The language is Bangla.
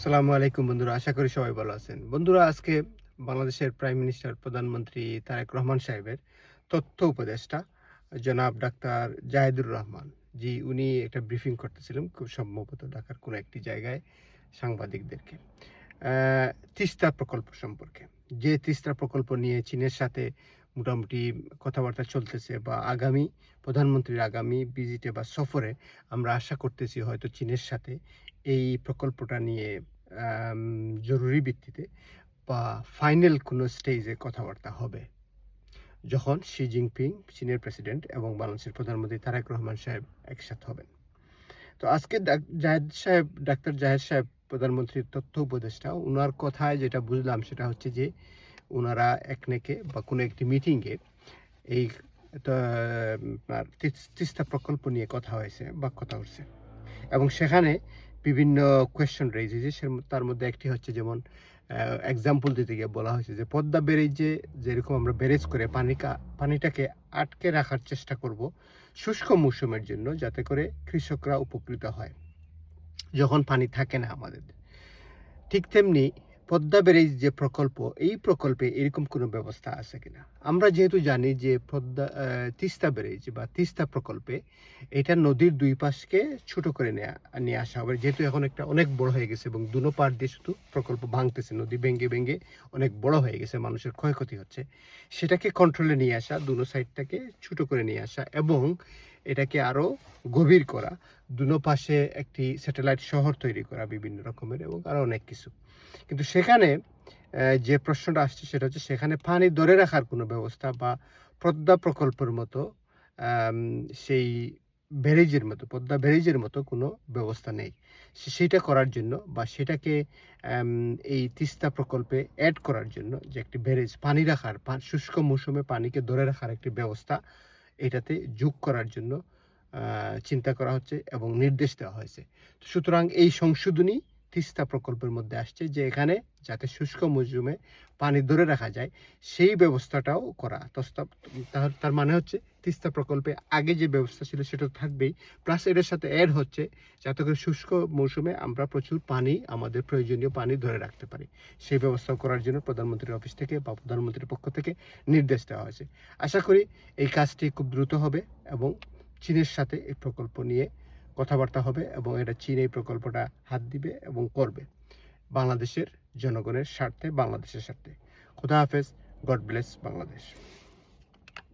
আসসালামু আলাইকুম বন্ধুরা, আশা করি সবাই ভালো আছেন। বন্ধুরা, আজকে বাংলাদেশের প্রাইম মিনিস্টার প্রধানমন্ত্রী তারেক রহমান সাহেবের তথ্য উপদেষ্টা জনাব ডাক্তার জাহিদুর রহমান জি, উনি একটা ব্রিফিং করতেছিলেন খুব সম্ভবত ঢাকার কোনো একটি জায়গায় সাংবাদিকদেরকে তিস্তা প্রকল্প সম্পর্কে। যে তিস্তা প্রকল্প নিয়ে চীনের সাথে মোটামুটি কথাবার্তা চলতেছে, বা আগামী প্রধানমন্ত্রীর আগামী ভিজিটে বা সফরে আমরা আশা করতেছি হয়তো চীনের সাথে এই প্রকল্পটা নিয়ে জরুরি ভিত্তিতে বা ফাইনাল কোনো স্টেজে কথাবার্তা হবে, যখন শি জিনপিং চীনের প্রেসিডেন্ট এবং বাংলাদেশের প্রধানমন্ত্রী তারেক রহমান সাহেব একসাথে হবেন। তো আজকে ডাক্তার জাহেদ সাহেব প্রধানমন্ত্রীর তথ্য উপদেষ্টা, ওনার কথায় যেটা বুঝলাম সেটা হচ্ছে যে ওনারা একনেকে বা কোনো একটি মিটিংয়ে এই আপনার তিস্তা প্রকল্প নিয়ে কথা হয়েছে বা কথা হচ্ছে, এবং সেখানে বিভিন্ন কোয়েশ্চন রেজ হয়েছে। তার মধ্যে একটি হচ্ছে, যেমন এক্সাম্পল দিতে গিয়ে বলা হয়েছে যে পদ্মা ব্যারেজে যেরকম আমরা ব্যারেজ করে পানিটাকে আটকে রাখার চেষ্টা করব শুষ্ক মৌসুমের জন্য, যাতে করে কৃষকরা উপকৃত হয় যখন পানি থাকে না আমাদের। ঠিক তেমনি পদ্মা ব্যারেজ যে প্রকল্প, এই প্রকল্পে এরকম কোনো ব্যবস্থা আছে কিনা। আমরা যেহেতু জানি যে তিস্তা ব্যারেজ বা তিস্তা প্রকল্পে এটা নদীর দুই পাশকে ছোট করে নিয়ে আসা হবে, যেহেতু এখন একটা অনেক বড় হয়ে গেছে এবং দুনো পাড় দিয়ে শুধু প্রকল্প ভাঙতেছে, নদী ভেঙে ভেঙে অনেক বড় হয়ে গেছে, মানুষের ক্ষয়ক্ষতি হচ্ছে। সেটাকে কন্ট্রোলে নিয়ে আসা, দুনো সাইডটাকে ছোট করে নিয়ে আসা এবং এটাকে আরও গভীর করা, দুনো পাশে একটি স্যাটেলাইট শহর তৈরি করা বিভিন্ন রকমের, এবং আরও অনেক কিছু। কিন্তু সেখানে যে প্রশ্নটা আসছে সেটা হচ্ছে, সেখানে পানি ধরে রাখার কোনো ব্যবস্থা বা পদ্মা প্রকল্পের মতো সেই পদ্মা ব্যারেজের মতো কোনো ব্যবস্থা নেই। সেইটা করার জন্য বা সেটাকে এই তিস্তা প্রকল্পে অ্যাড করার জন্য যে একটি ব্যারেজ, পানি রাখার, শুষ্ক মৌসুমে পানিকে ধরে রাখার একটি ব্যবস্থা এটাতে যোগ করার জন্য চিন্তা করা হচ্ছে এবং নির্দেশ দেওয়া হয়েছে। সুতরাং এই সংশোধনী তিস্তা প্রকল্পের মধ্যে আসছে যে এখানে যাতে শুষ্ক মৌসুমে পানি ধরে রাখা যায় সেই ব্যবস্থাটাও করা। তার মানে হচ্ছে তিস্তা প্রকল্পে আগে যে ব্যবস্থা ছিল সেটা থাকবেই, প্লাস এটার সাথে অ্যাড হচ্ছে যাতে করে শুষ্ক মৌসুমে আমরা প্রচুর পানি, আমাদের প্রয়োজনীয় পানি ধরে রাখতে পারি। সেই ব্যবস্থা করার জন্য প্রধানমন্ত্রীর অফিস থেকে বা প্রধানমন্ত্রীর পক্ষ থেকে নির্দেশ দেওয়া হয়েছে। আশা করি এই কাজটি খুব দ্রুত হবে এবং চীনের সাথে এই প্রকল্প নিয়ে কথাবার্তা হবে এবং এটা চীন এই প্রকল্পটা হাত দিবে এবং করবে বাংলাদেশের জনগণের স্বার্থে, বাংলাদেশের স্বার্থে। খোদা হাফেজ। God bless Bangladesh.